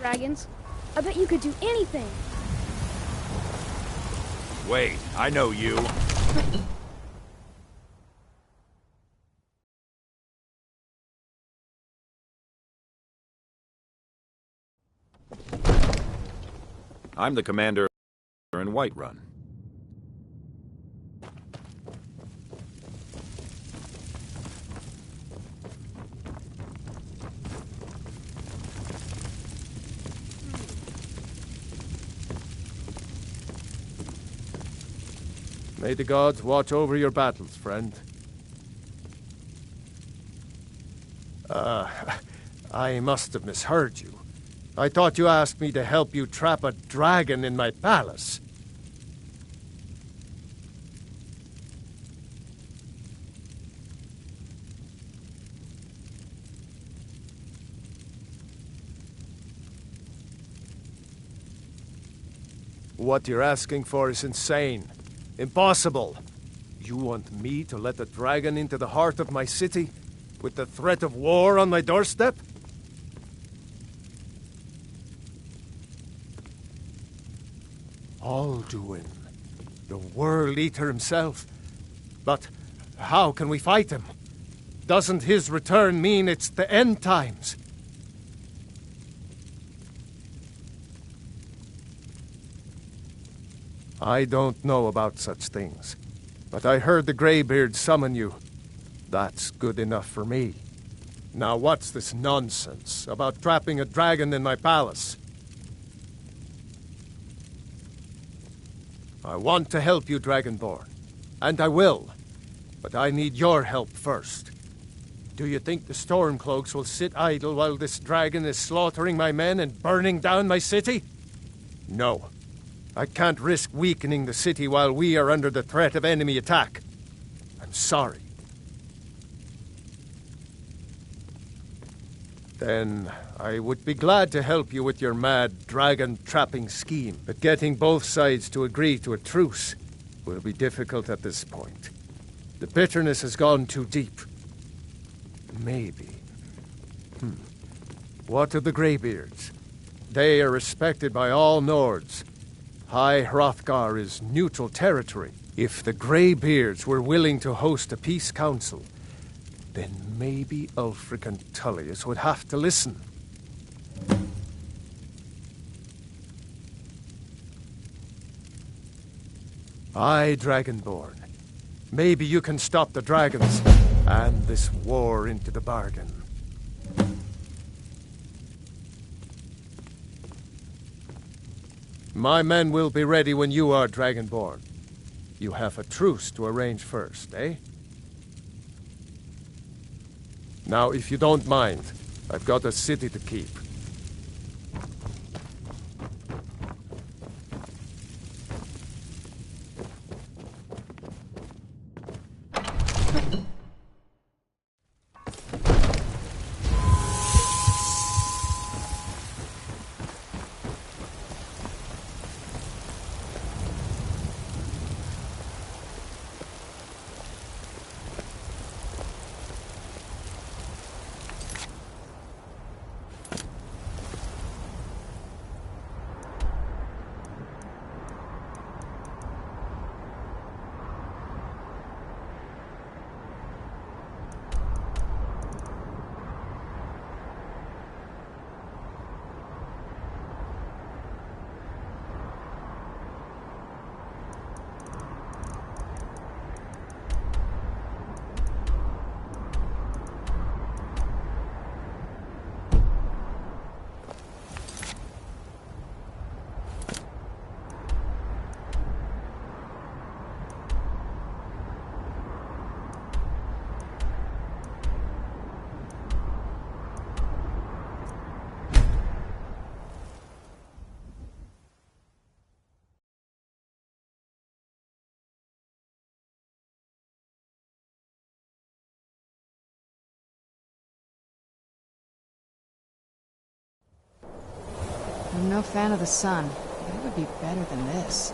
dragons. I bet you could do anything. Wait, I know you. I'm the commander in Whiterun. May the gods watch over your battles, friend. I must have misheard you. I thought you asked me to help you trap a dragon in my palace. What you're asking for is insane. Impossible. You want me to let a dragon into the heart of my city, with the threat of war on my doorstep? Alduin, the World Eater himself. But how can we fight him? Doesn't his return mean it's the end times? I don't know about such things, but I heard the Greybeard summon you. That's good enough for me. Now what's this nonsense about trapping a dragon in my palace? I want to help you, Dragonborn, and I will, but I need your help first. Do you think the Stormcloaks will sit idle while this dragon is slaughtering my men and burning down my city? No. I can't risk weakening the city while we are under the threat of enemy attack. I'm sorry. Then I would be glad to help you with your mad dragon-trapping scheme, but getting both sides to agree to a truce will be difficult at this point. The bitterness has gone too deep. Maybe. What of the Greybeards? They are respected by all Nords. High Hrothgar is neutral territory. If the Greybeards were willing to host a peace council, then maybe Ulfric and Tullius would have to listen. Aye, Dragonborn. Maybe you can stop the dragons, and this war into the bargain. My men will be ready when you are, Dragonborn. You have a truce to arrange first, eh? Now, if you don't mind, I've got a city to keep. I'm no fan of the sun, but it would be better than this.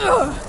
Look!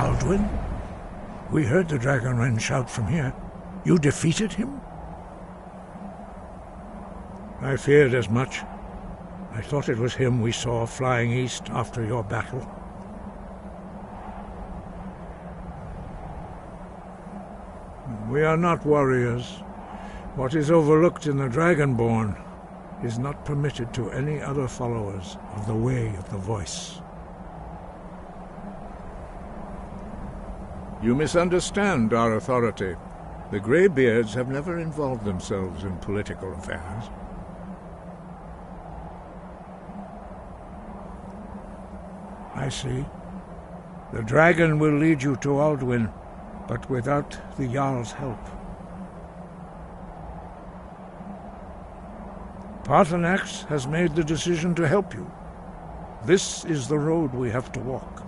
Alduin? We heard the Dragonren shout from here. You defeated him? I feared as much. I thought it was him we saw flying east after your battle. We are not warriors. What is overlooked in the Dragonborn is not permitted to any other followers of the Way of the Voice. You misunderstand our authority. The Greybeards have never involved themselves in political affairs. I see. The dragon will lead you to Alduin, but without the Jarl's help. Paarthurnax has made the decision to help you. This is the road we have to walk.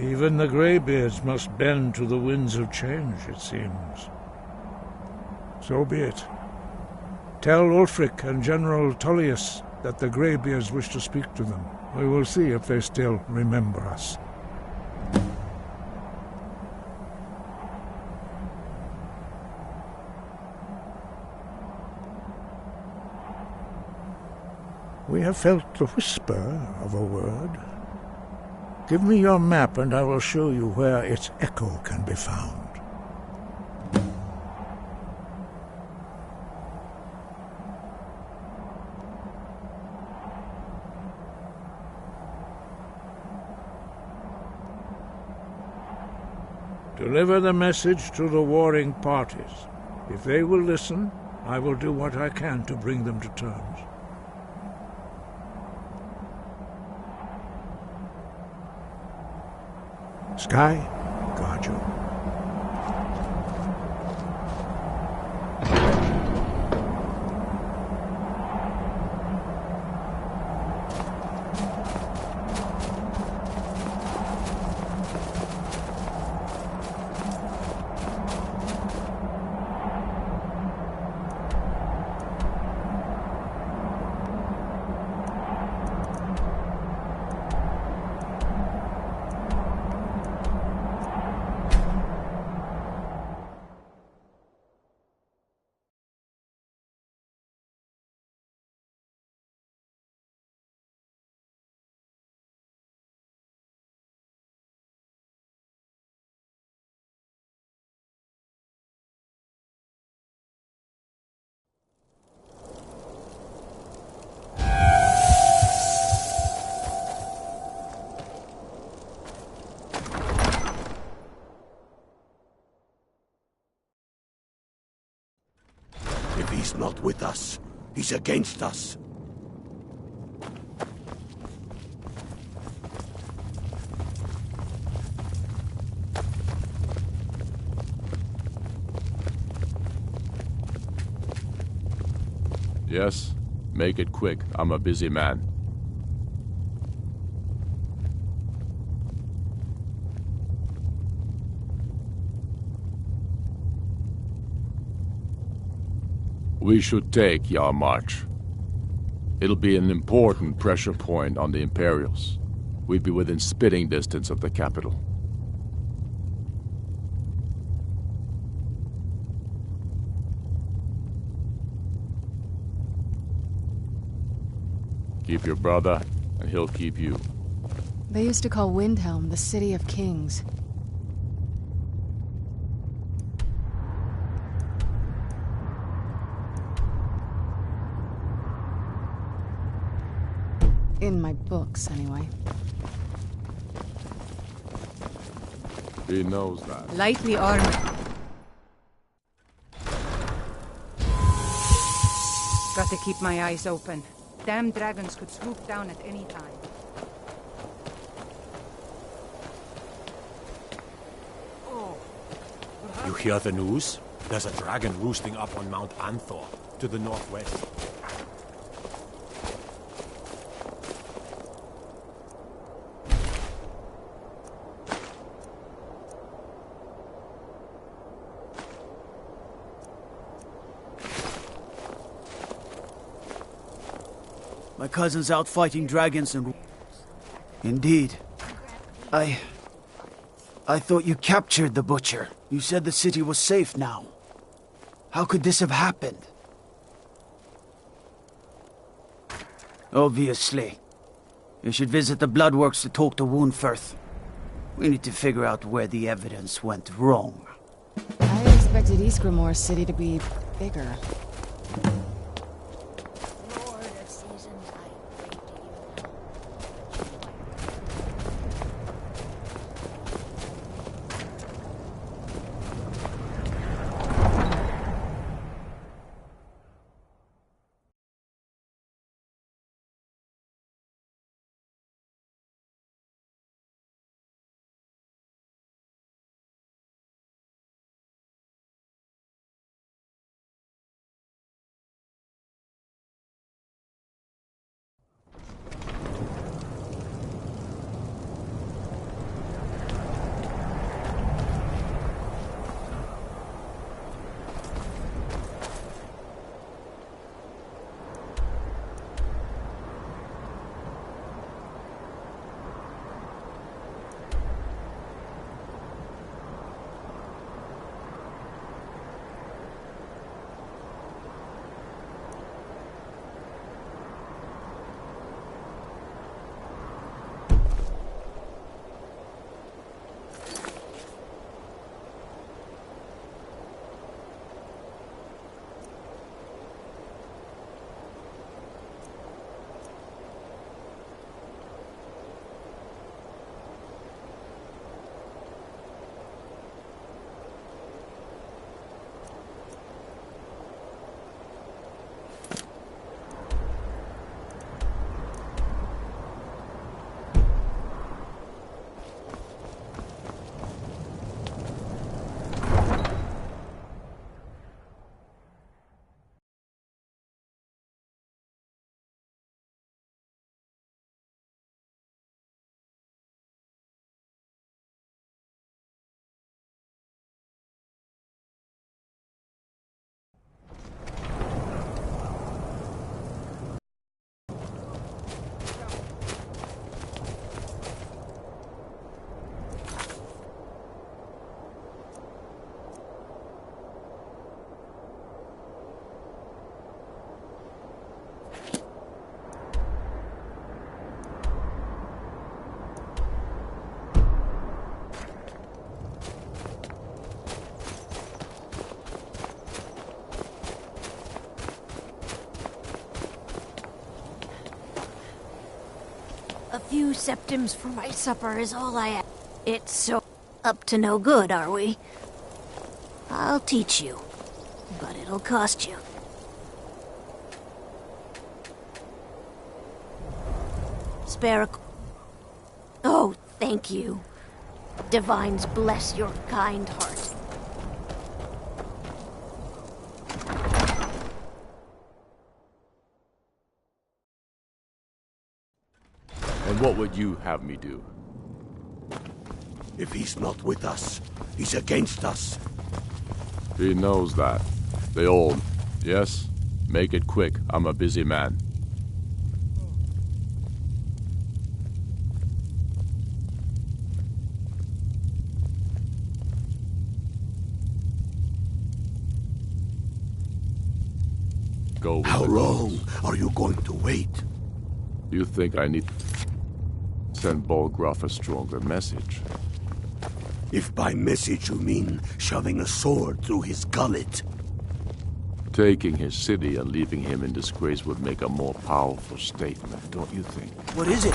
Even the Greybeards must bend to the winds of change, it seems. So be it. Tell Ulfric and General Tullius that the Greybeards wish to speak to them. We will see if they still remember us. We have felt the whisper of a word. Give me your map and I will show you where its echo can be found. Deliver the message to the warring parties. If they will listen, I will do what I can to bring them to terms. Sky, guard you. If he's not with us, he's against us. Yes? Make it quick. I'm a busy man. We should take Yarmarch. It'll be an important pressure point on the Imperials. We'd be within spitting distance of the capital. Keep your brother, and he'll keep you. They used to call Windhelm the City of Kings. In my books, anyway. He knows that. Lightly armored. Got to keep my eyes open. Damn dragons could swoop down at any time. You hear the news? There's a dragon roosting up on Mount Anthor, to the northwest. My cousin's out fighting dragons and... Indeed. I thought you captured the Butcher. You said the city was safe now. How could this have happened? Obviously. You should visit the Bloodworks to talk to Woundfirth. We need to figure out where the evidence went wrong. I expected Ysgrimmar City to be bigger. A few septims for my supper is all I have. It's so up to no good, are we? I'll teach you, but it'll cost you. Spare a... Oh, thank you. Divines bless your kind heart. What would you have me do? If he's not with us, he's against us. He knows that. They all... Yes? Make it quick. I'm a busy man. Go with How the long dogs. are you going to wait? You think I need... Send Bolgruff a stronger message? If by message you mean shoving a sword through his gullet. Taking his city and leaving him in disgrace would make a more powerful statement, don't you think? What is it?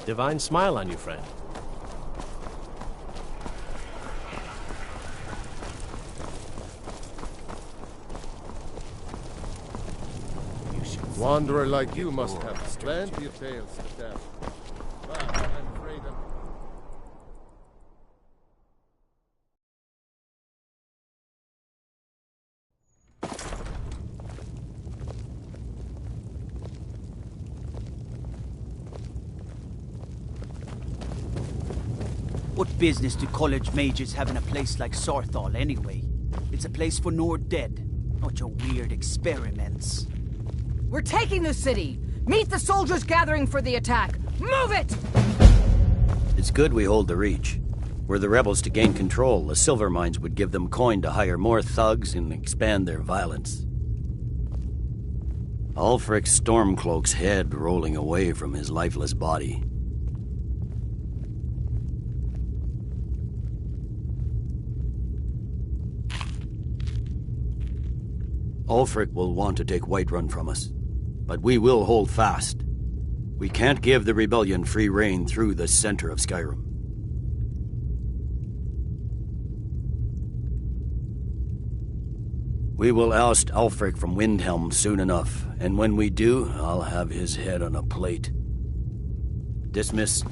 Divine smile on you, friend. Wanderer like you must have plenty of tales to tell. But I'm afraid I'm... What business do college mages have in a place like Sarthal anyway? It's a place for Nord dead, not your weird experiments. We're taking the city! Meet the soldiers gathering for the attack! Move it! It's good we hold the Reach. Were the rebels to gain control, the silver mines would give them coin to hire more thugs and expand their violence. Ulfric's Stormcloak's head rolling away from his lifeless body. Ulfric will want to take Whiterun from us, but we will hold fast. We can't give the rebellion free rein through the center of Skyrim. We will oust Ulfric from Windhelm soon enough, and when we do, I'll have his head on a plate. Dismiss.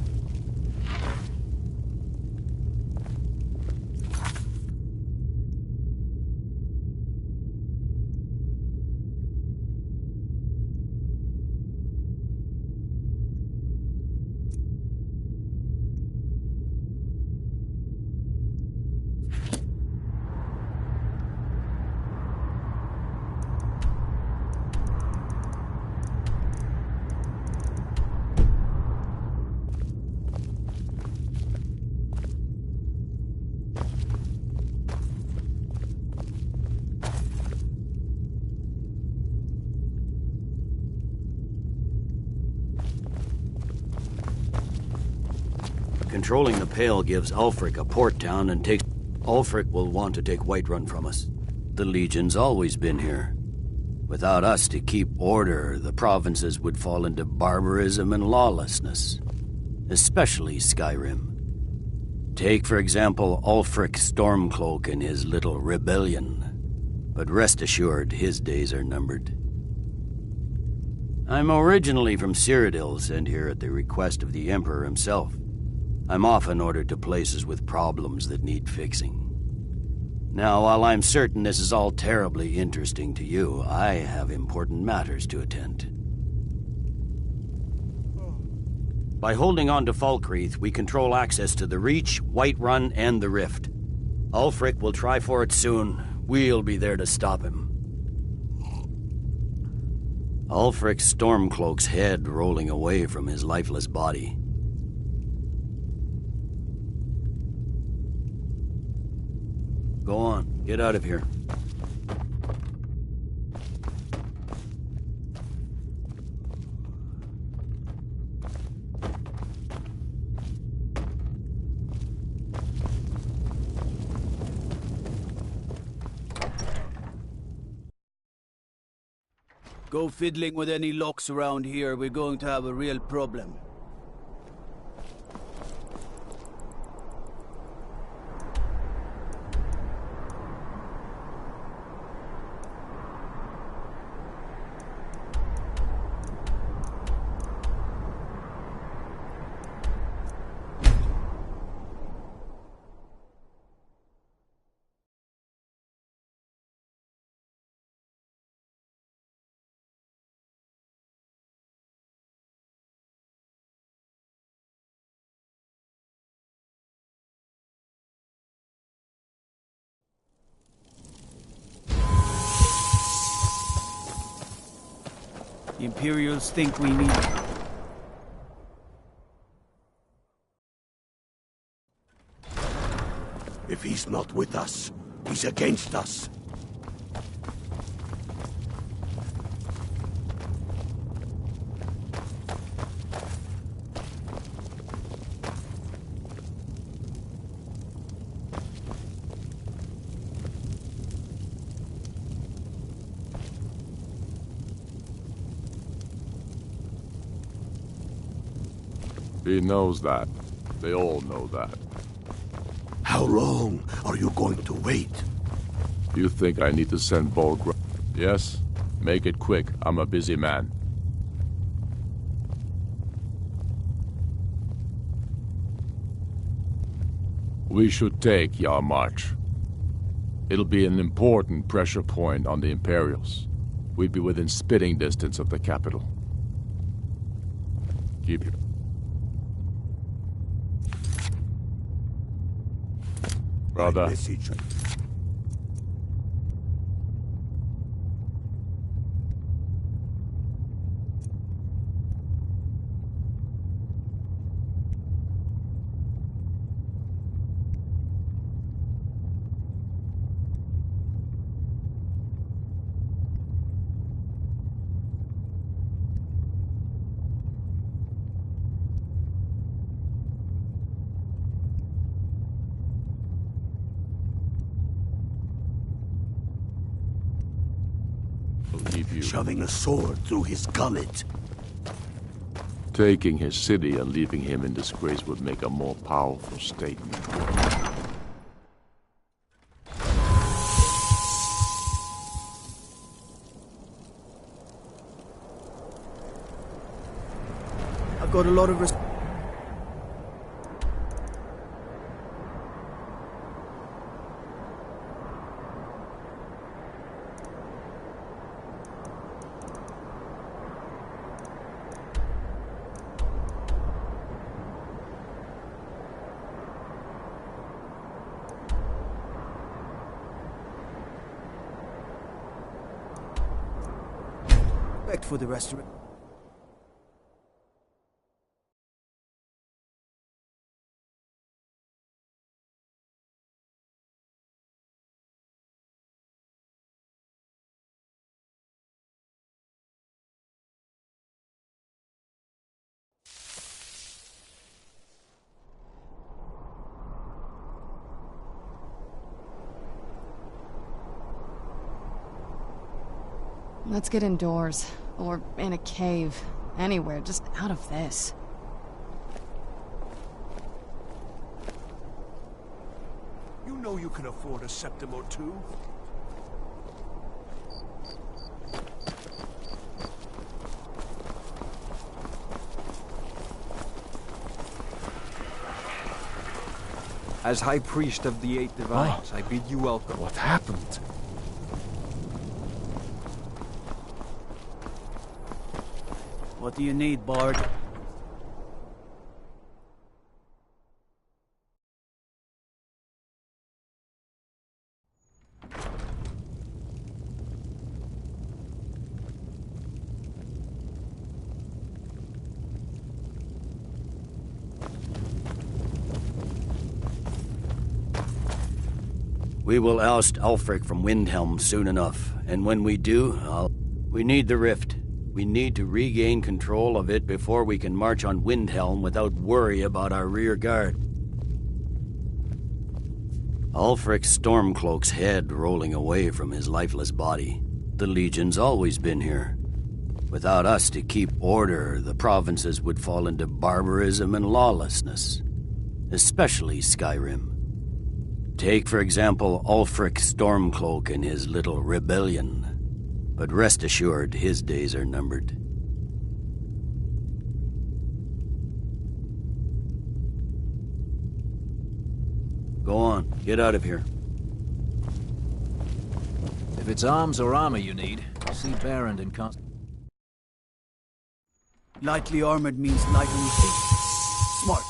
Controlling the Pale gives Ulfric a port town and takes... Ulfric will want to take Whiterun from us. The Legion's always been here. Without us to keep order, the provinces would fall into barbarism and lawlessness. Especially Skyrim. Take, for example, Ulfric Stormcloak and his little rebellion. But rest assured, his days are numbered. I'm originally from Cyrodiil, sent here at the request of the Emperor himself. I'm often ordered to places with problems that need fixing. Now, while I'm certain this is all terribly interesting to you, I have important matters to attend. By holding on to Falkreath, we control access to the Reach, Whiterun, and the Rift. Ulfric will try for it soon. We'll be there to stop him. Ulfric's Stormcloak's head rolling away from his lifeless body. Go on, get out of here. Go fiddling with any locks around here, we're going to have a real problem. The Imperials think we need... If he's not with us, he's against us. He knows that. They all know that. How long are you going to wait? You think I need to send Bolgra? Yes? Make it quick. I'm a busy man. We should take Yarmarch. It'll be an important pressure point on the Imperials. We'd be within spitting distance of the capital. Keep it. Brother. Shoving a sword through his gullet. Taking his city and leaving him in disgrace would make a more powerful statement. I've got a lot of respect. For the restaurant. Let's get indoors. Or in a cave. Anywhere, just out of this. You know you can afford a septim or two. As High Priest of the Eight Divines, I bid you welcome. What happened? What do you need, Bard? We will oust Ulfric from Windhelm soon enough, and when we do, we need the rift. We need to regain control of it before we can march on Windhelm without worry about our rear guard. Ulfric's Stormcloak's head rolling away from his lifeless body. The Legion's always been here. Without us to keep order, the provinces would fall into barbarism and lawlessness, especially Skyrim. Take, for example, Ulfric Stormcloak and his little rebellion. But rest assured, his days are numbered. Go on, get out of here. If it's arms or armor you need, see Barrand and Lightly armored means light on your feet. Smart.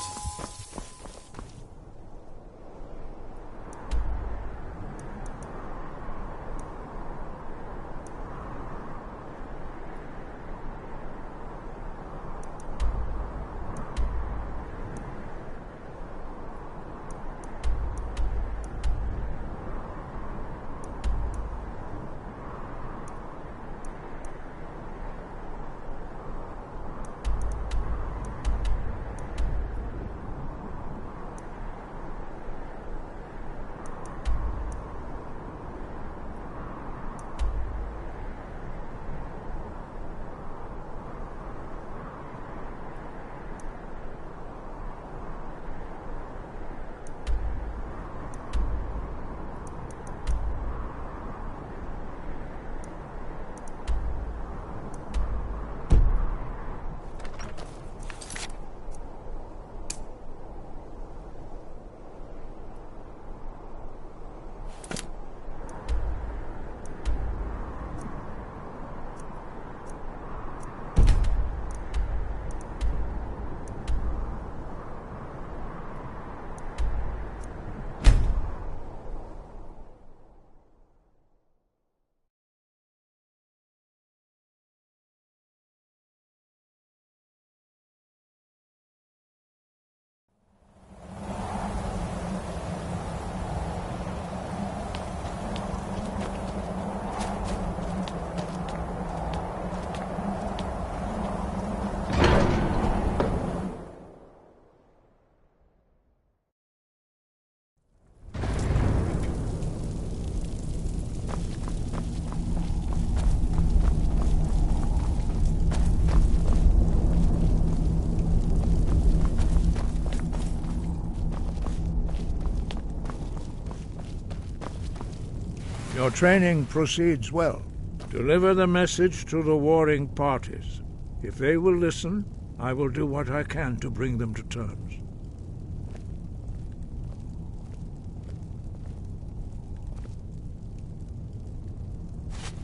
Your training proceeds well. Deliver the message to the warring parties. If they will listen, I will do what I can to bring them to terms.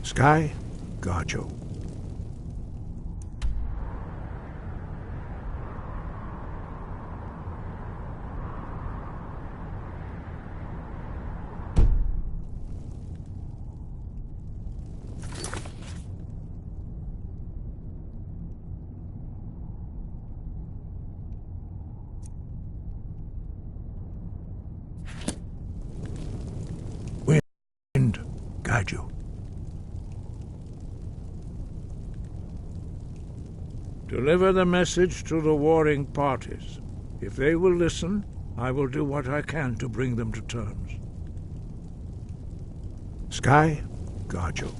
Sky, Gajo. Wind, guide you. Deliver the message to the warring parties. If they will listen, I will do what I can to bring them to terms. Sky, guard you.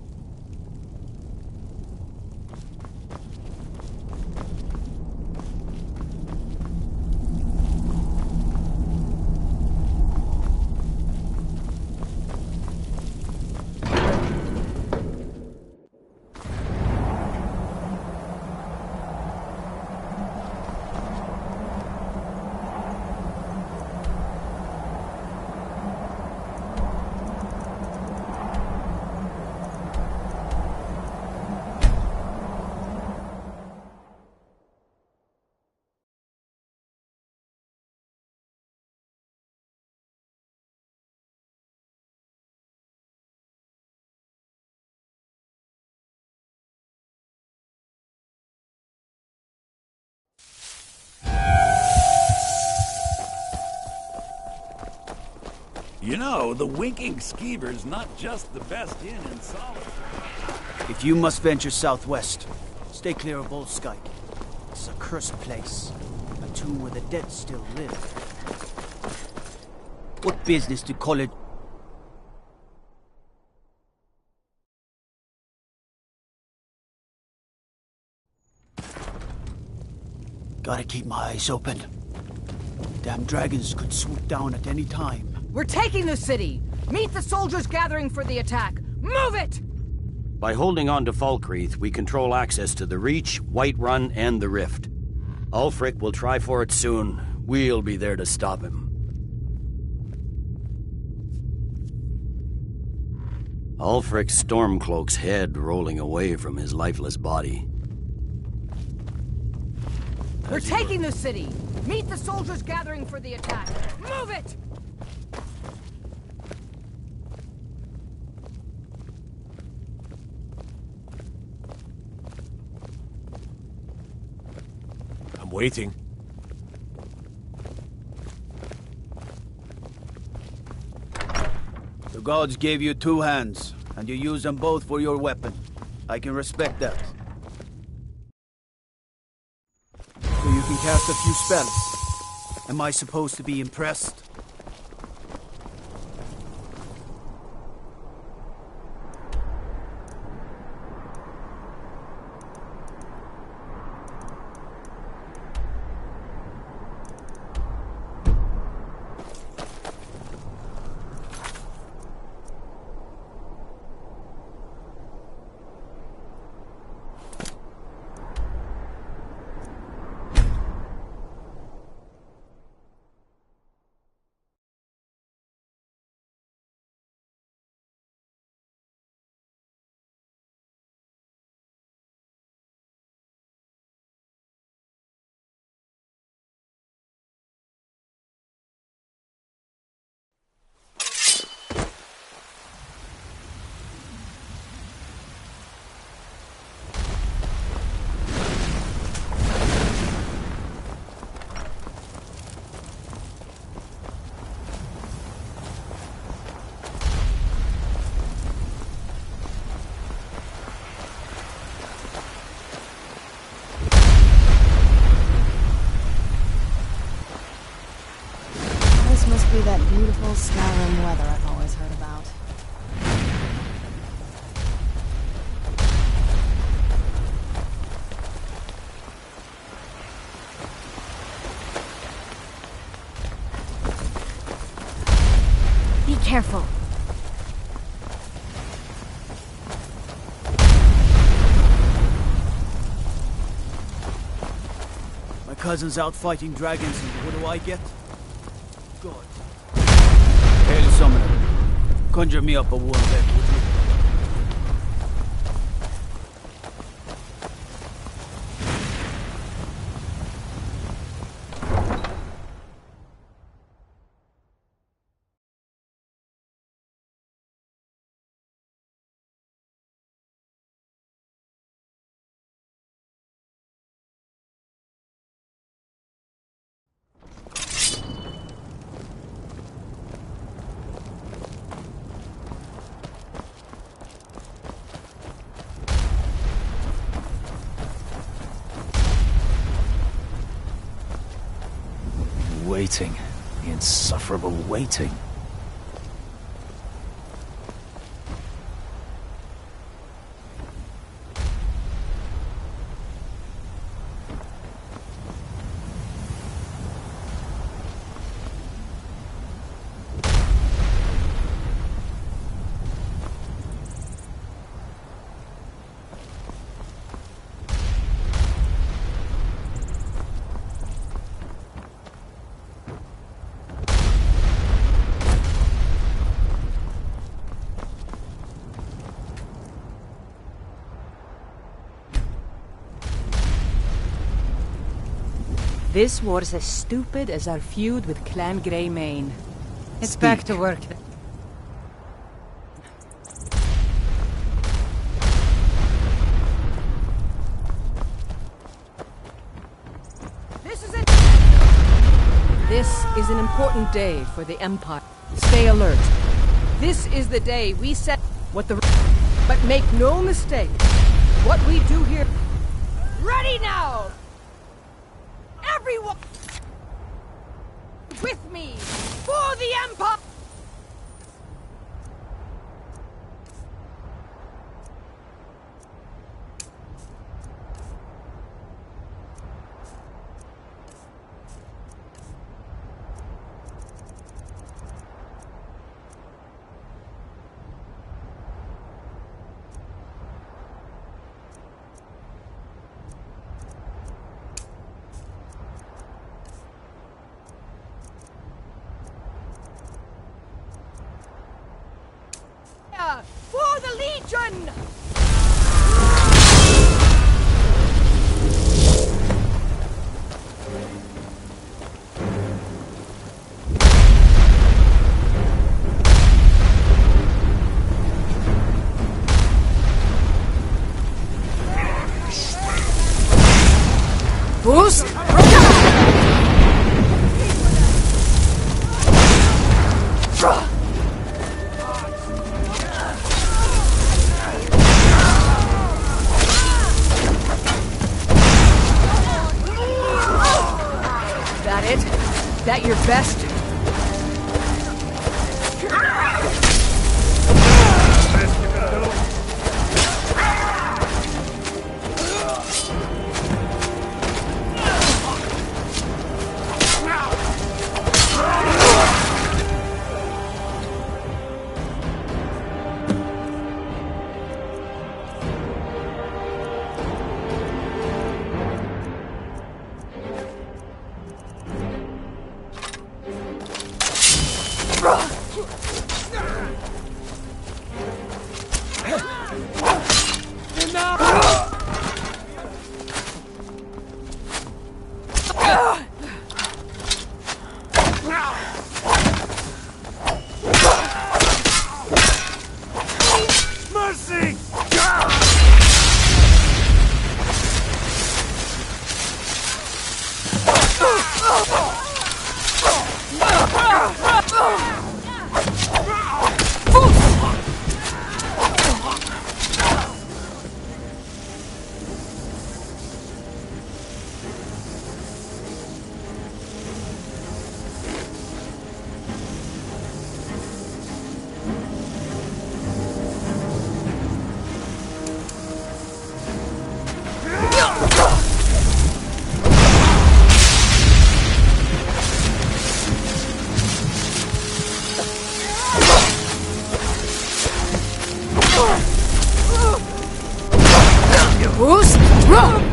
You know, the Winking Skeever's not just the best inn in Solid. If you must venture southwest, stay clear of Old Skyke. It's a cursed place. A tomb where the dead still live. What business do college... Gotta keep my eyes open. Damn dragons could swoop down at any time. We're taking the city! Meet the soldiers gathering for the attack! Move it! By holding on to Falkreath, we control access to the Reach, Whiterun, and the Rift. Ulfric will try for it soon. We'll be there to stop him. Ulfric's Stormcloak's head rolling away from his lifeless body. We're taking the city! Meet the soldiers gathering for the attack! Move it! I'm waiting. The gods gave you 2 hands, and you use them both for your weapon. I can respect that. So you can cast a few spells. Am I supposed to be impressed? Must be that beautiful Skyrim weather I've always heard about. Be careful. My cousin's out fighting dragons, and what do I get? God. Hail Summoner. Conjure me up a warm bed, would you? Waiting. The insufferable waiting. This war's as stupid as our feud with Clan Greymane. It's back to work. This is an important day for the Empire. Stay alert. This is the day we set what the... But make no mistake, what we do here... Ready now! Everyone! With me! For the Empire! Run! Boost! That it? That your best? Boost! Run!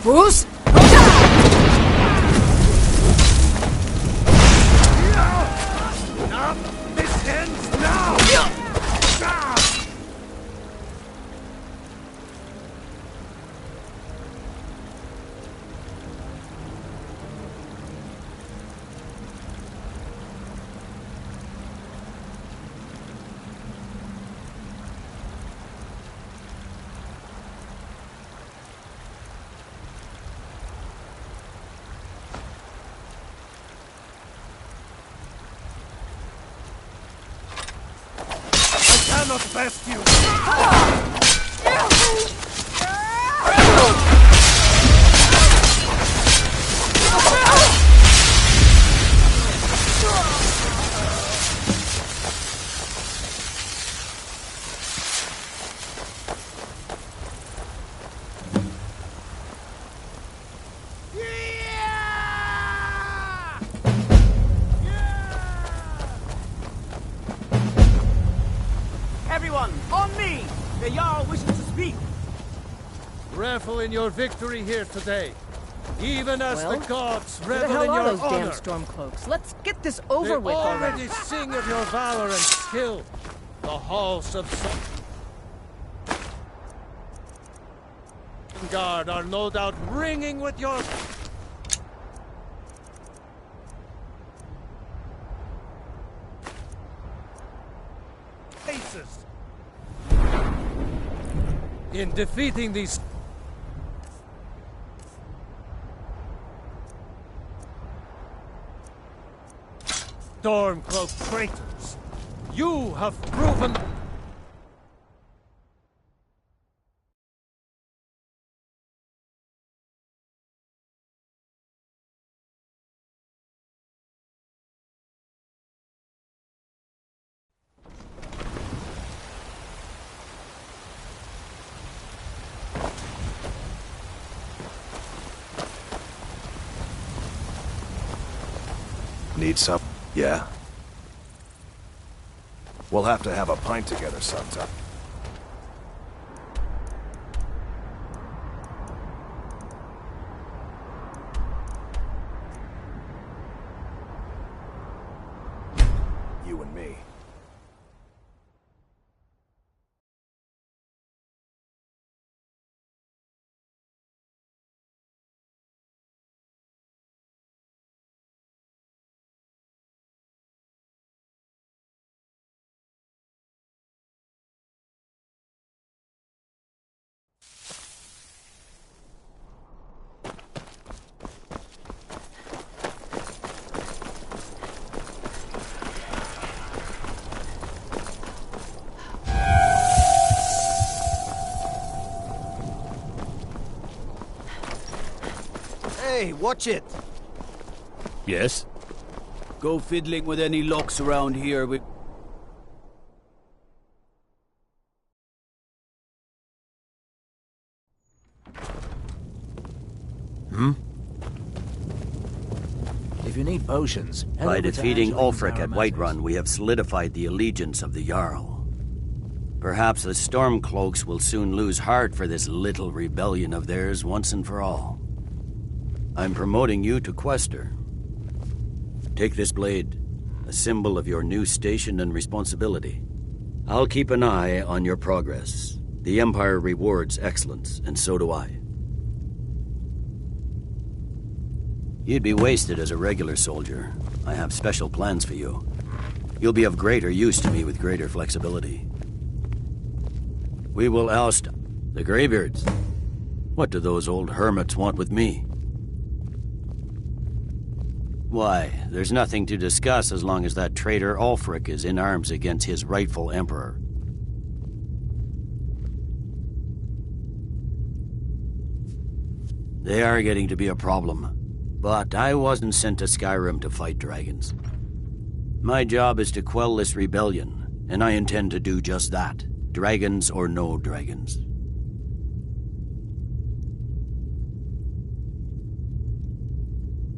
Boost! This ends now! I cannot best you! Everyone, on me! The Jarl wishes to speak. Revel in your victory here today, even as Well, the gods where the revel hell in are your those damn honor. stormcloaks? Let's get this They over with already. already sing of your valor and skill. The halls of Guard are no doubt ringing with your faces. In defeating these Stormcloak traitors, you have proven Need some? Yeah. We'll have to have a pint together sometime. You and me. Hey, watch it! Yes? Go fiddling with any locks around here with... If you need potions, head By over to defeating Angela and Ulfric at Barrow Whiterun, we have solidified the allegiance of the Jarl. Perhaps the Stormcloaks will soon lose heart for this little rebellion of theirs once and for all. I'm promoting you to Quester. Take this blade, a symbol of your new station and responsibility. I'll keep an eye on your progress. The Empire rewards excellence, and so do I. You'd be wasted as a regular soldier. I have special plans for you. You'll be of greater use to me with greater flexibility. We will oust the Greybeards. What do those old hermits want with me? Why, there's nothing to discuss as long as that traitor Ulfric is in arms against his rightful emperor. They are getting to be a problem. But I wasn't sent to Skyrim to fight dragons. My job is to quell this rebellion, and I intend to do just that. Dragons or no dragons.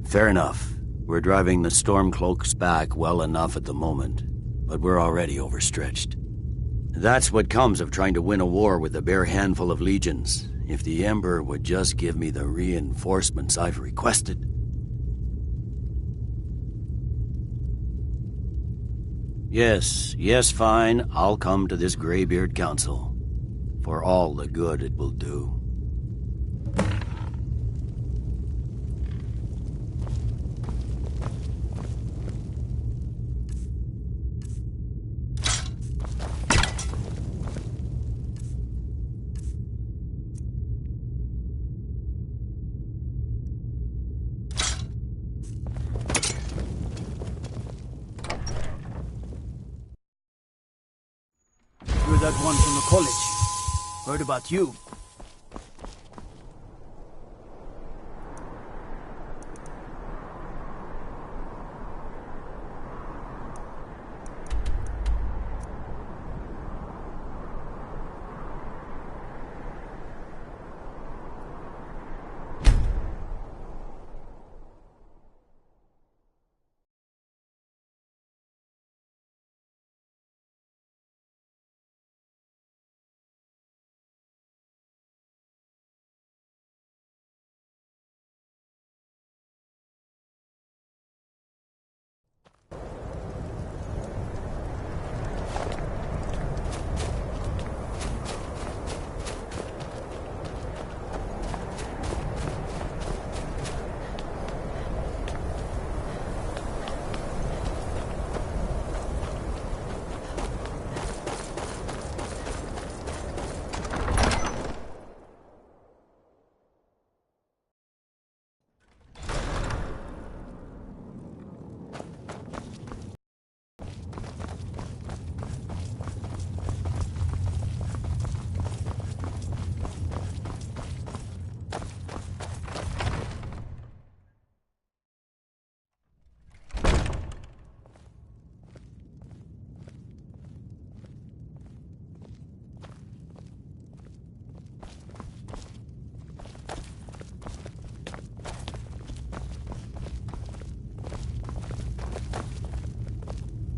Fair enough. We're driving the Stormcloaks back well enough at the moment, but we're already overstretched. That's what comes of trying to win a war with a bare handful of legions. If the Emperor would just give me the reinforcements I've requested. Yes, fine. I'll come to this Greybeard Council. For all the good it will do. You're that one from the college. Heard about you.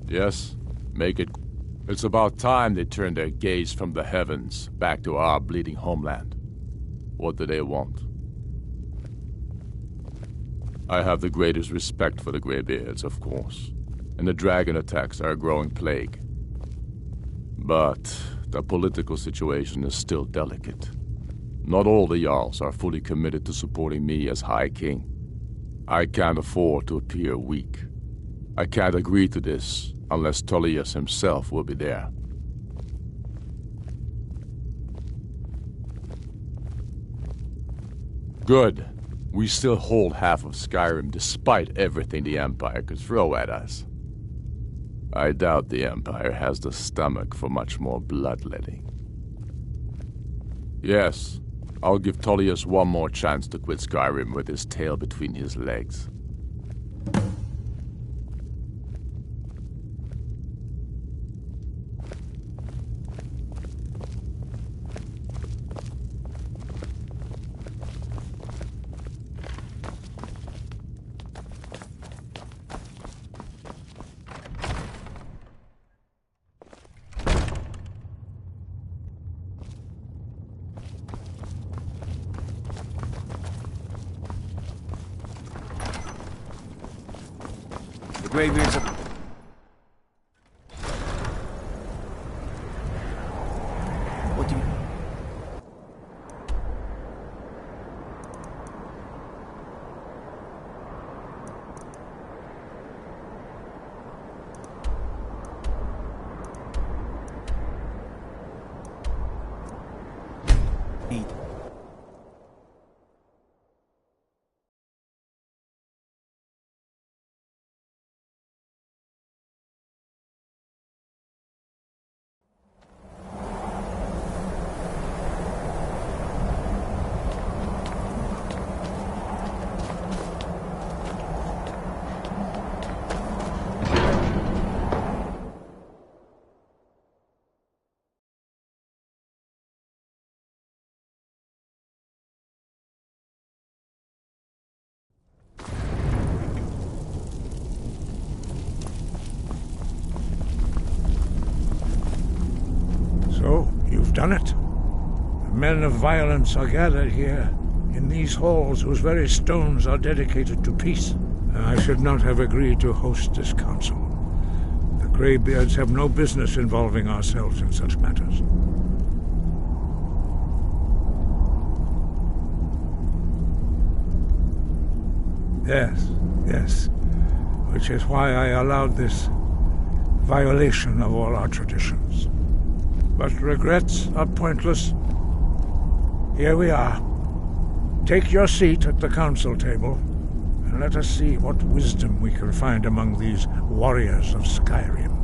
Yes, make it. It's about time they turned their gaze from the heavens back to our bleeding homeland. What do they want? I have the greatest respect for the Greybeards, of course, and the dragon attacks are a growing plague. But the political situation is still delicate. Not all the Jarls are fully committed to supporting me as High King. I can't afford to appear weak. I can't agree to this unless Tullius himself will be there. Good. We still hold half of Skyrim despite everything the Empire could throw at us. I doubt the Empire has the stomach for much more bloodletting. Yes, I'll give Tullius one more chance to quit Skyrim with his tail between his legs. The Greybeards are... What do you... Eat. So, you've done it. The men of violence are gathered here, in these halls whose very stones are dedicated to peace. I should not have agreed to host this council. The Greybeards have no business involving ourselves in such matters. Yes. Which is why I allowed this violation of all our traditions. But regrets are pointless. Here we are. Take your seat at the council table, and let us see what wisdom we can find among these warriors of Skyrim.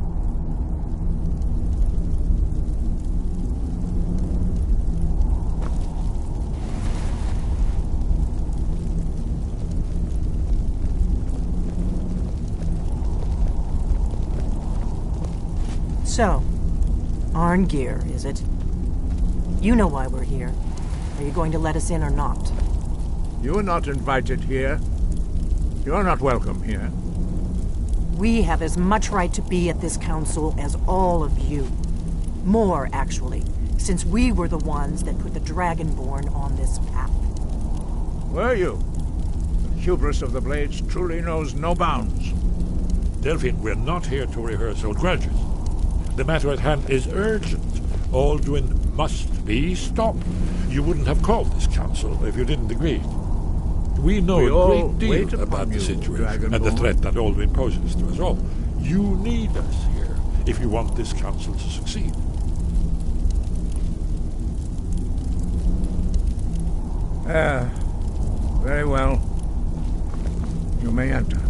So, Arngeir, is it? You know why we're here. Are you going to let us in or not? You are not invited here. You are not welcome here. We have as much right to be at this council as all of you. More, actually, since we were the ones that put the Dragonborn on this path. Were you? The hubris of the Blades truly knows no bounds. Delphine, we're not here to rehearse old grudges. The matter at hand is urgent. Alduin must be stopped. You wouldn't have called this council if you didn't agree. We know a great deal about the situation and the threat that Alduin poses to us all. You need us here if you want this council to succeed. Very well. You may enter.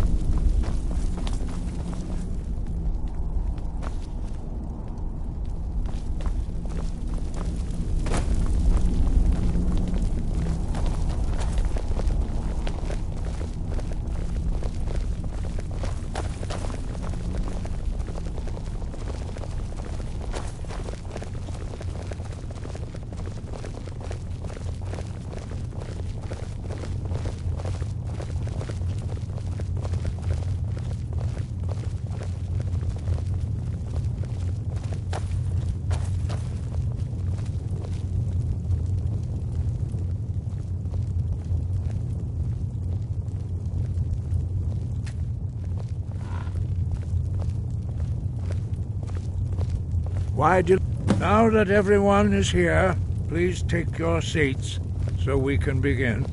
Now that everyone is here, please take your seats so we can begin.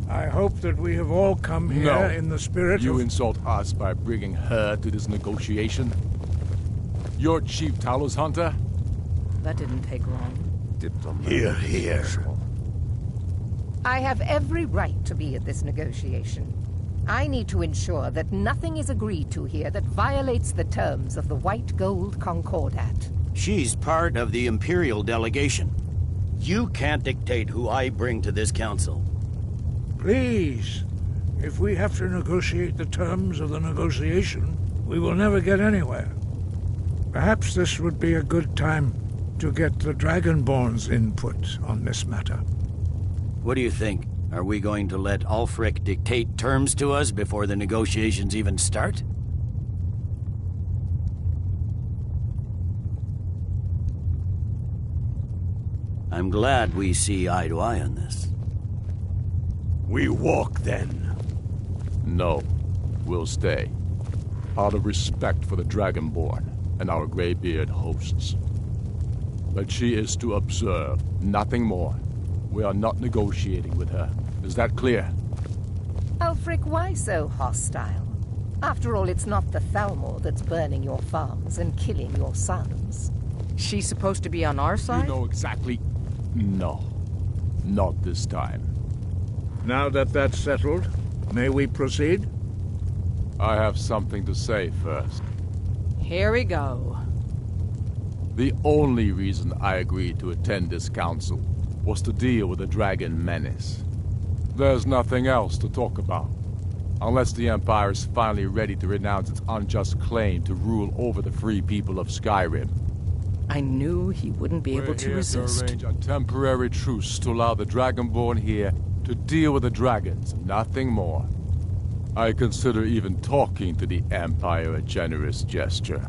I hope that we have all come here in the spirit You of... insult us by bringing her to this negotiation? You're Chief Talos Hunter? That didn't take long. Here, here. I have every right to be at this negotiation. I need to ensure that nothing is agreed to here that violates the terms of the White Gold Concordat. She's part of the Imperial delegation. You can't dictate who I bring to this council. Please, if we have to negotiate the terms of the negotiation, we will never get anywhere. Perhaps this would be a good time to get the Dragonborn's input on this matter. What do you think? Are we going to let Ulfric dictate terms to us before the negotiations even start? I'm glad we see eye to eye on this. We walk, then. No. We'll stay. Out of respect for the Dragonborn and our Greybeard hosts. But she is to observe, nothing more. We are not negotiating with her. Is that clear? Ulfric, why so hostile? After all, it's not the Thalmor that's burning your farms and killing your sons. She's supposed to be on our side? You know exactly... No. Not this time. Now that that's settled, may we proceed? I have something to say first. Here we go. The only reason I agreed to attend this council was to deal with the dragon menace. There's nothing else to talk about. Unless the Empire is finally ready to renounce its unjust claim to rule over the free people of Skyrim. I knew he wouldn't be able to resist. We're here to arrange a temporary truce to allow the Dragonborn here to deal with the dragons, nothing more. I consider even talking to the Empire a generous gesture.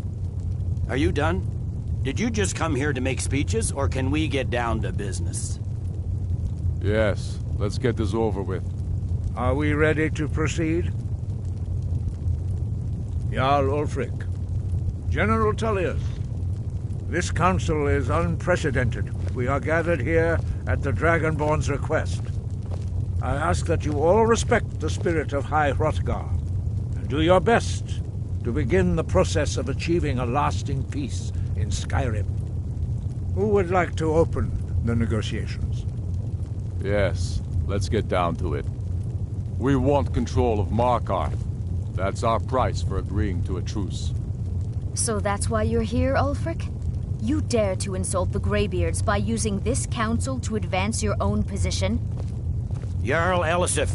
Are you done? Did you just come here to make speeches, or can we get down to business? Yes, let's get this over with. Are we ready to proceed? Jarl Ulfric. General Tullius. This council is unprecedented. We are gathered here at the Dragonborn's request. I ask that you all respect the spirit of High Hrothgar, and do your best to begin the process of achieving a lasting peace in Skyrim. Who would like to open the negotiations? Yes, let's get down to it. We want control of Markarth. That's our price for agreeing to a truce. So that's why you're here, Ulfric? You dare to insult the Greybeards by using this council to advance your own position? Jarl Elisif.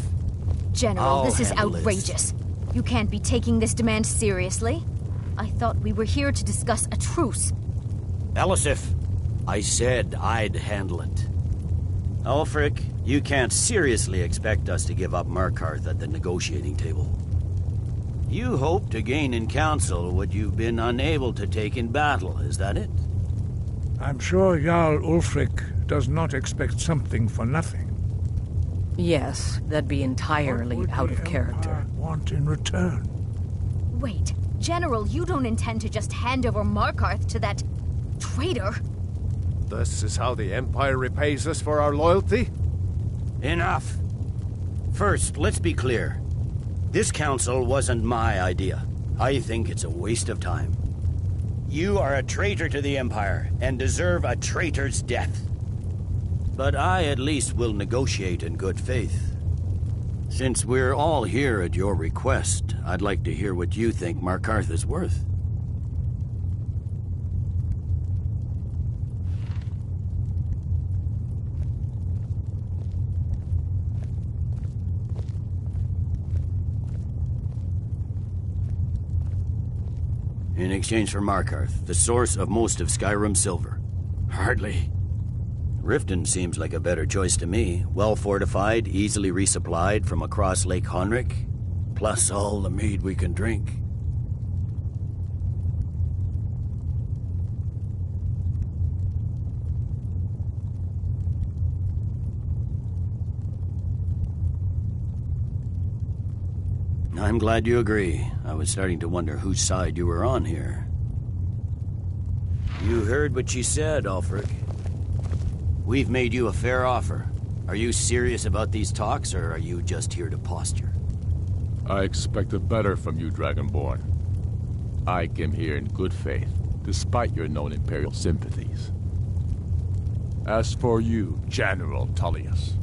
General, this is outrageous. You can't be taking this demand seriously. I thought we were here to discuss a truce. Elisif, I said I'd handle it. Ulfric, you can't seriously expect us to give up Markarth at the negotiating table. You hope to gain in council what you've been unable to take in battle, is that it? I'm sure Jarl Ulfric does not expect something for nothing. Yes, that'd be entirely out of character. Want in return? Wait, General, you don't intend to just hand over Markarth to that traitor? This is how the Empire repays us for our loyalty? Enough. First, let's be clear. This council wasn't my idea. I think it's a waste of time. You are a traitor to the Empire and deserve a traitor's death. But I at least will negotiate in good faith. Since we're all here at your request, I'd like to hear what you think Markarth is worth. In exchange for Markarth, the source of most of Skyrim's silver. Hardly. Riften seems like a better choice to me. Well-fortified, easily resupplied from across Lake Honric, plus all the mead we can drink. I'm glad you agree. I was starting to wonder whose side you were on here. You heard what she said, Ulfric. We've made you a fair offer. Are you serious about these talks, or are you just here to posture? I expected better from you, Dragonborn. I came here in good faith, despite your known Imperial sympathies. As for you, General Tullius,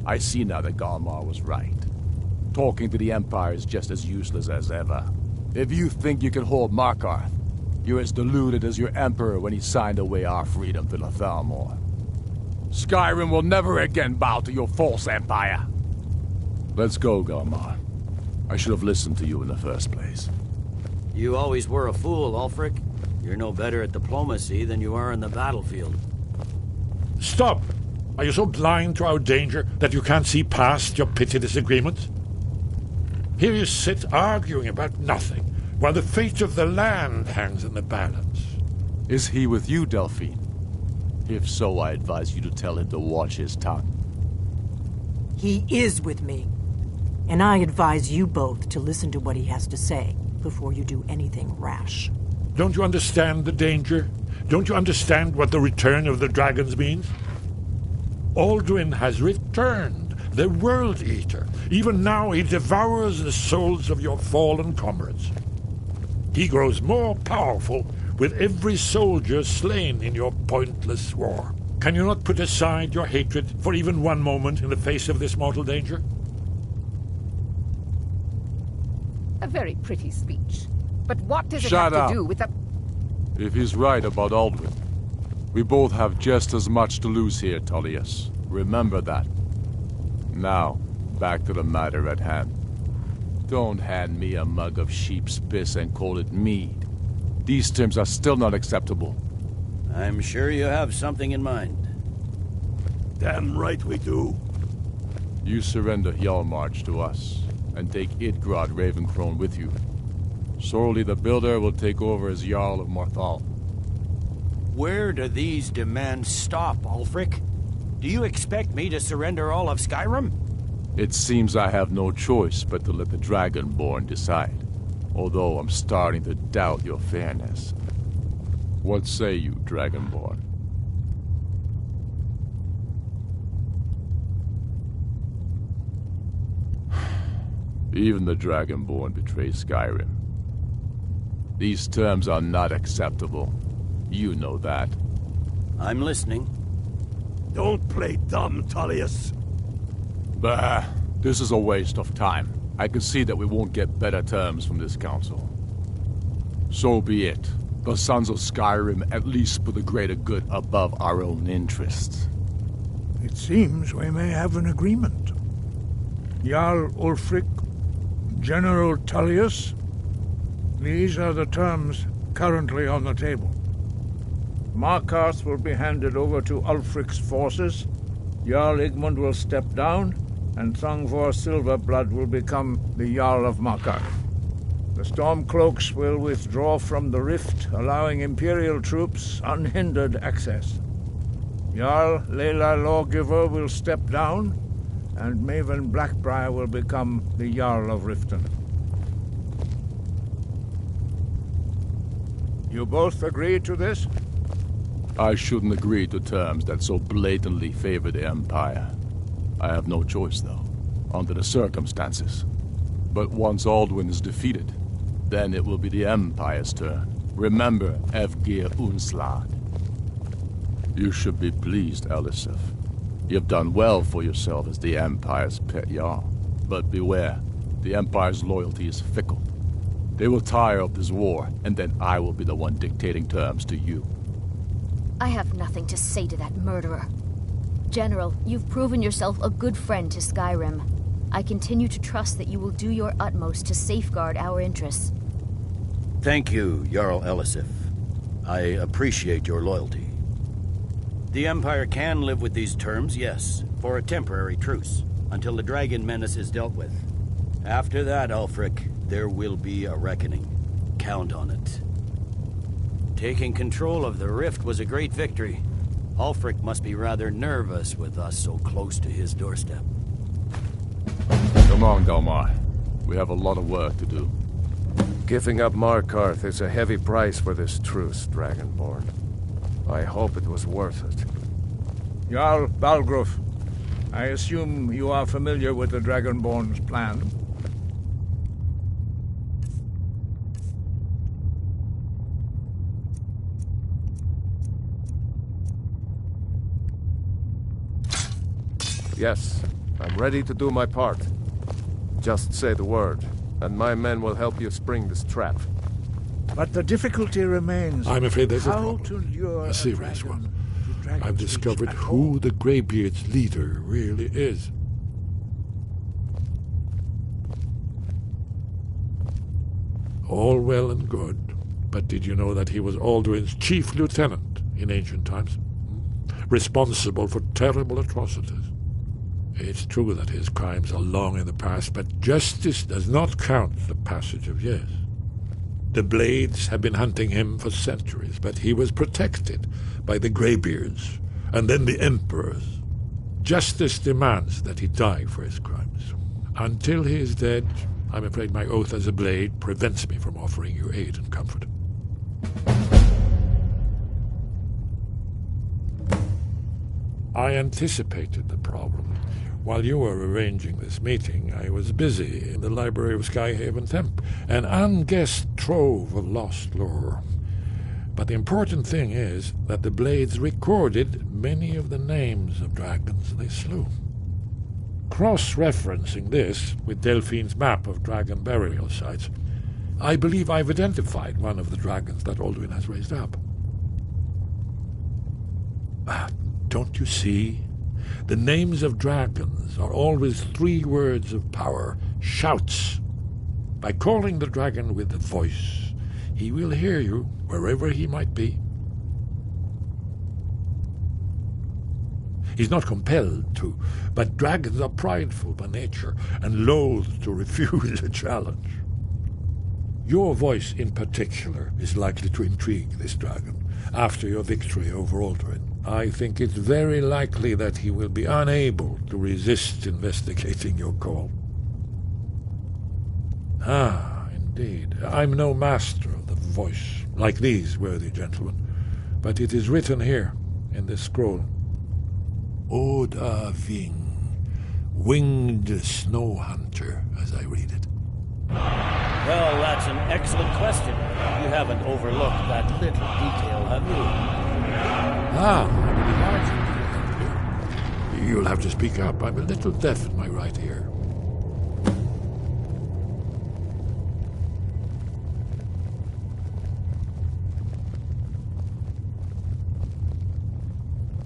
I see now that Galmar was right. Talking to the Empire is just as useless as ever. If you think you can hold Markarth, you're as deluded as your Emperor when he signed away our freedom to the Thalmor. Skyrim will never again bow to your false empire. Let's go, Galmar. I should have listened to you in the first place. You always were a fool, Ulfric. You're no better at diplomacy than you are in the battlefield. Stop! Are you so blind to our danger that you can't see past your petty disagreements? Here you sit arguing about nothing, while the fate of the land hangs in the balance. Is he with you, Delphine? If so, I advise you to tell him to watch his tongue. He is with me. And I advise you both to listen to what he has to say before you do anything rash. Don't you understand the danger? Don't you understand what the return of the dragons means? Alduin has returned, the World Eater. Even now he devours the souls of your fallen comrades. He grows more powerful with every soldier slain in your pointless war. Can you not put aside your hatred for even one moment in the face of this mortal danger? A very pretty speech. But what does it Shut have up. to do with the... If he's right about Alduin, we both have just as much to lose here, Tullius. Remember that. Now, back to the matter at hand. Don't hand me a mug of sheep's piss and call it mead. These terms are still not acceptable. I'm sure you have something in mind. Damn right we do. You surrender Hjalmarch to us, and take Idgrod Ravencrone with you. Sorli the Builder will take over as Jarl of Morthal. Where do these demands stop, Ulfric? Do you expect me to surrender all of Skyrim? It seems I have no choice but to let the Dragonborn decide, although I'm starting to doubt your fairness. What say you, Dragonborn? Even the Dragonborn betray Skyrim. These terms are not acceptable. You know that. I'm listening. Don't play dumb, Tullius. Bah, this is a waste of time. I can see that we won't get better terms from this council. So be it. The Sons of Skyrim at least put the greater good above our own interests. It seems we may have an agreement. Jarl Ulfric, General Tullius, these are the terms currently on the table. Markarth will be handed over to Ulfric's forces, Jarl Igmund will step down, and Thongvor Silverblood will become the Jarl of Markarth. The Stormcloaks will withdraw from the rift, allowing Imperial troops unhindered access. Jarl Leila Lawgiver will step down, and Maven Blackbriar will become the Jarl of Riften. You both agree to this? I shouldn't agree to terms that so blatantly favor the Empire. I have no choice, though, under the circumstances. But once Alduin is defeated, then it will be the Empire's turn. Remember Evgir Unslad. You should be pleased, Elisif. You've done well for yourself as the Empire's pet Jarl. But beware, the Empire's loyalty is fickle. They will tire of this war, and then I will be the one dictating terms to you. I have nothing to say to that murderer. General, you've proven yourself a good friend to Skyrim. I continue to trust that you will do your utmost to safeguard our interests. Thank you, Jarl Elisif. I appreciate your loyalty. The Empire can live with these terms, yes, for a temporary truce, until the dragon menace is dealt with. After that, Ulfric, there will be a reckoning. Count on it. Taking control of the rift was a great victory. Ulfric must be rather nervous with us so close to his doorstep. Come on, Galmar. We have a lot of work to do. Giving up Markarth is a heavy price for this truce, Dragonborn. I hope it was worth it. Jarl Balgruf, I assume you are familiar with the Dragonborn's plan? Yes, I'm ready to do my part. Just say the word, and my men will help you spring this trap. But the difficulty remains. I'm afraid there's a how problem. to lure A serious dragon one. to Dragon's I've Reach discovered at who all. the Greybeard's leader really is. All well and good, but did you know that he was Alduin's chief lieutenant in ancient times? Responsible for terrible atrocities. It's true that his crimes are long in the past, but justice does not count the passage of years. The Blades have been hunting him for centuries, but he was protected by the Greybeards, and then the Emperors. Justice demands that he die for his crimes. Until he is dead, I'm afraid my oath as a Blade prevents me from offering you aid and comfort. I anticipated the problem. While you were arranging this meeting, I was busy in the library of Skyhaven Temp, an unguessed trove of lost lore. But the important thing is that the Blades recorded many of the names of dragons they slew. Cross-referencing this with Delphine's map of dragon burial sites, I believe I've identified one of the dragons that Alduin has raised up. Don't you see? The names of dragons are always 3 words of power, shouts. By calling the dragon with a voice, he will hear you wherever he might be. He's not compelled to, but dragons are prideful by nature and loath to refuse a challenge. Your voice in particular is likely to intrigue this dragon after your victory over Alduin. I think it's very likely that he will be unable to resist investigating your call. Ah, indeed. I'm no master of the voice, like these worthy gentlemen, but it is written here, in this scroll. Oda Ving, winged snow hunter, as I read it. Well, that's an excellent question. You haven't overlooked that little detail, have you? You'll have to speak up. I'm a little deaf in my right ear.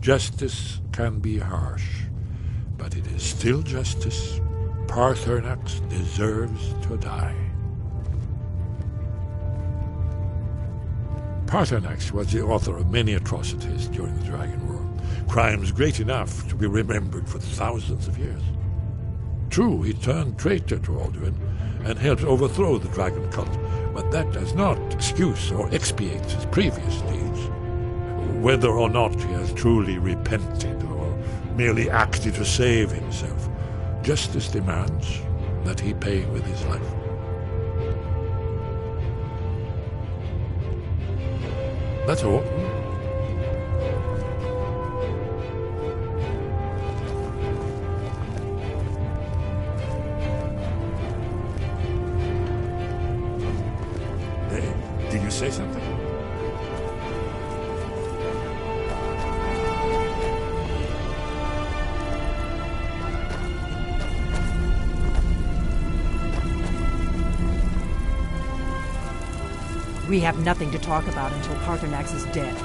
Justice can be harsh, but it is still justice. Paarthurnax deserves to die. Paarthurnax was the author of many atrocities during the Dragon War, crimes great enough to be remembered for thousands of years. True, he turned traitor to Alduin and helped overthrow the dragon cult, but that does not excuse or expiate his previous deeds. Whether or not he has truly repented or merely acted to save himself, justice demands that he pay with his life. That's all. Did you say something? We have nothing to talk about until Paarthurnax is dead.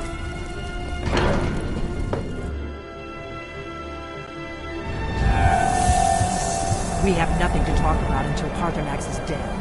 We have nothing to talk about until Paarthurnax is dead.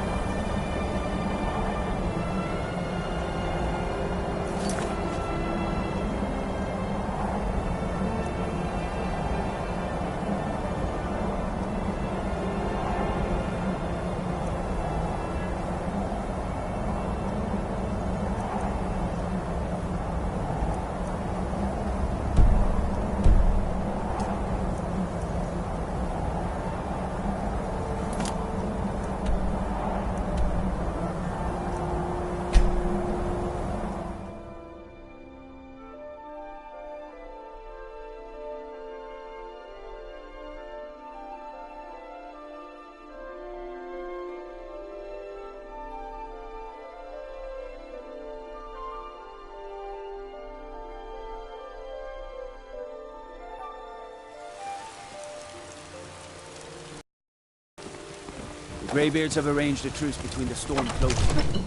Greybeards have arranged a truce between the Stormcloaks.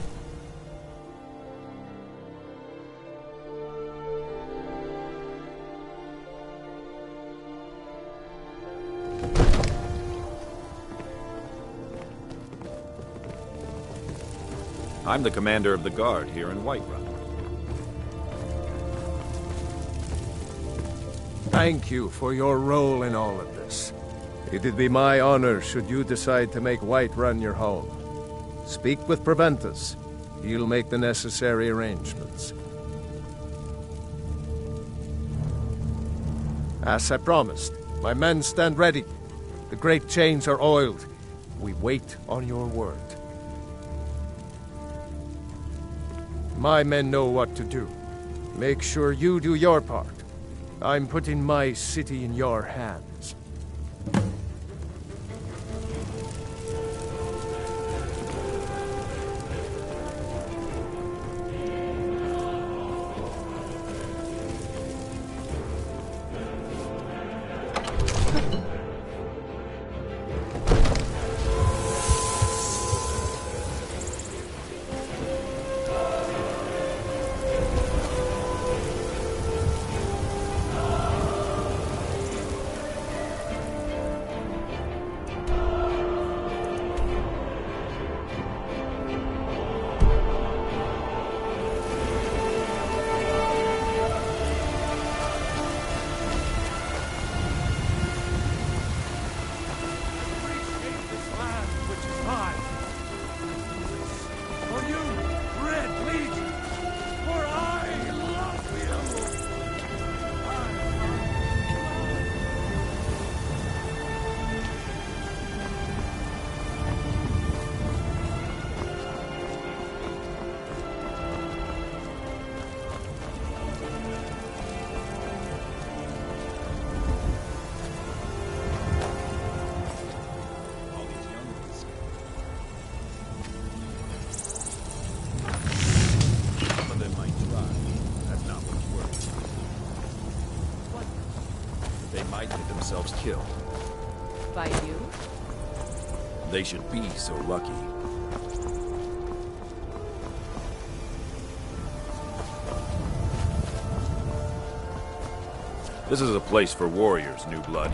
I'm the commander of the guard here in Whiterun. Thank you for your role in all of this. It'd be my honor should you decide to make Whiterun your home. Speak with Preventus. He'll make the necessary arrangements. As I promised, my men stand ready. The great chains are oiled. We wait on your word. My men know what to do. Make sure you do your part. I'm putting my city in your hands. Themselves killed. By you? They should be so lucky. This is a place for warriors, New Blood.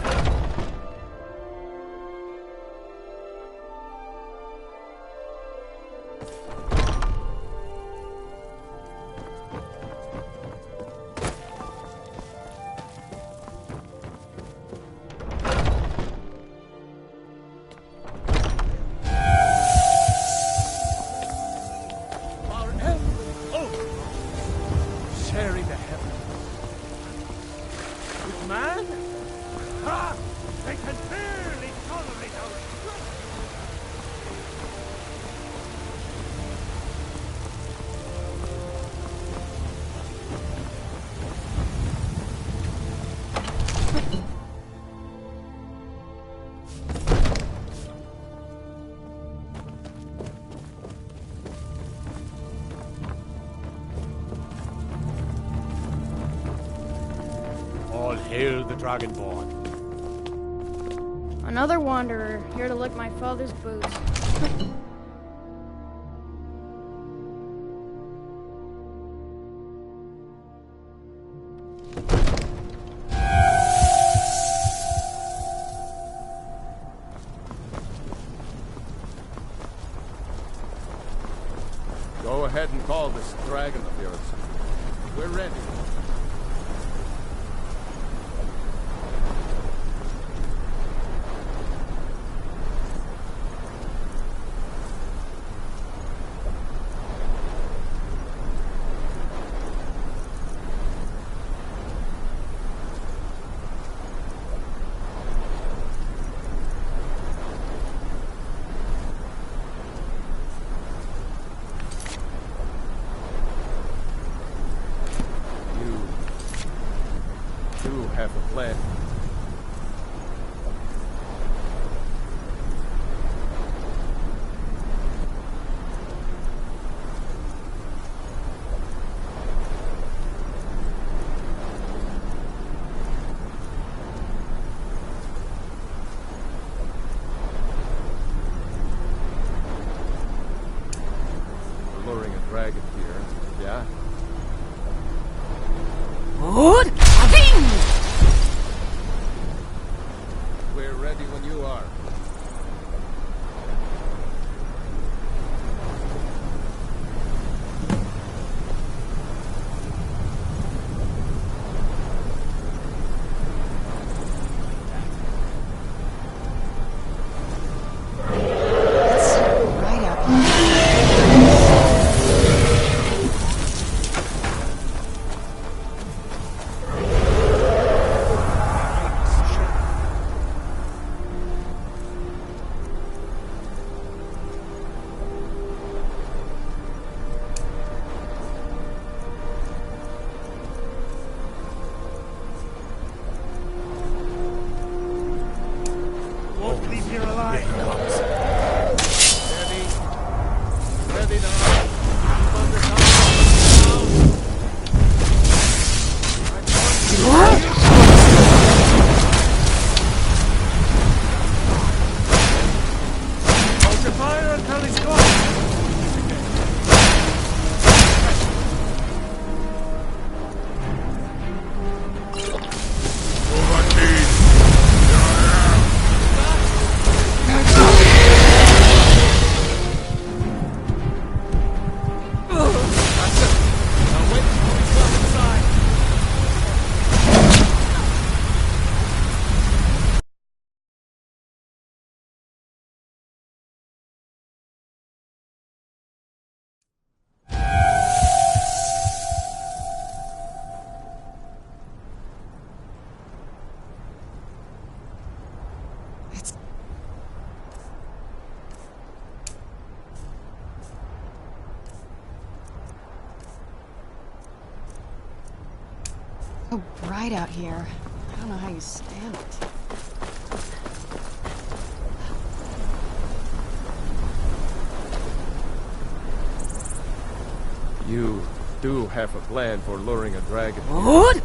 Hail the Dragonborn. Another wanderer, here to lick my father's boots. Go ahead and call this dragon of yours. We're ready. Have a plan. Hold your fire until he's gone. So bright out here. I don't know how you stand it. You do have a plan for luring a dragon. Good.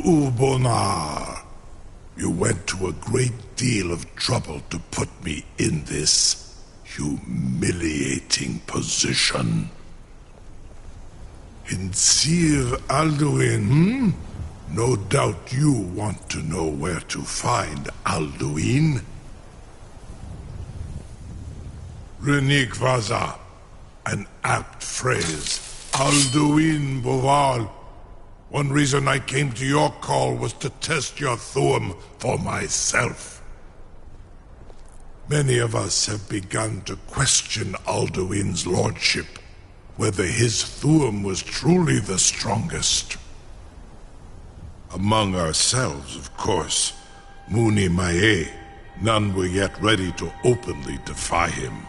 Ubonar, you went to a great deal of trouble to put me in this humiliating position. In Sir Alduin, No doubt you want to know where to find Alduin. Renik Vaza, an apt phrase. Alduin Boval. One reason I came to your call was to test your Thuum for myself. Many of us have begun to question Alduin's lordship, whether his Thuum was truly the strongest. Among ourselves, of course, Muni Mae, none were yet ready to openly defy him.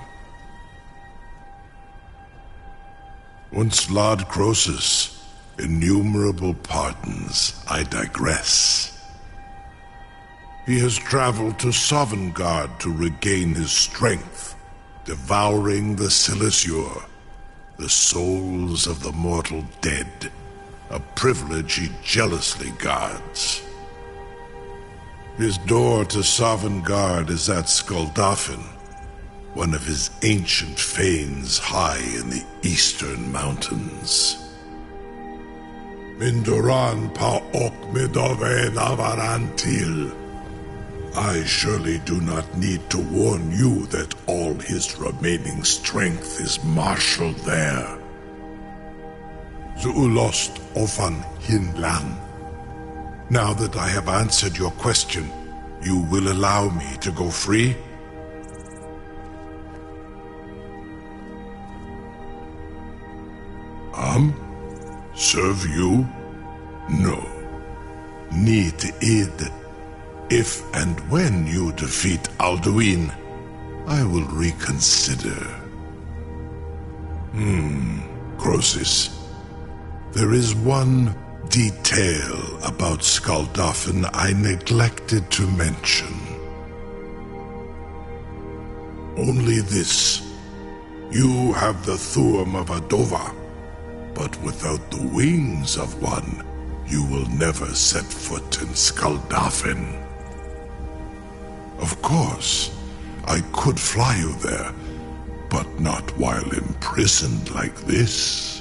Once Lord Croesus, innumerable pardons, I digress. He has traveled to Sovngarde to regain his strength, devouring the Silesure, the souls of the mortal dead, a privilege he jealously guards. His door to Sovngarde is at Skuldafn, one of his ancient fanes high in the eastern mountains. Minduran pa ok midove navarantil. I surely do not need to warn you that all his remaining strength is marshaled there. Zuulost ofan hinlan. Now that I have answered your question, you will allow me to go free? Serve you? No. Need id. If and when you defeat Alduin, I will reconsider. Croesus. There is one detail about Skaldafn I neglected to mention. Only this. You have the Thuum of Adova, but without the wings of one, you will never set foot in Skaldafn. Of course, I could fly you there, but not while imprisoned like this.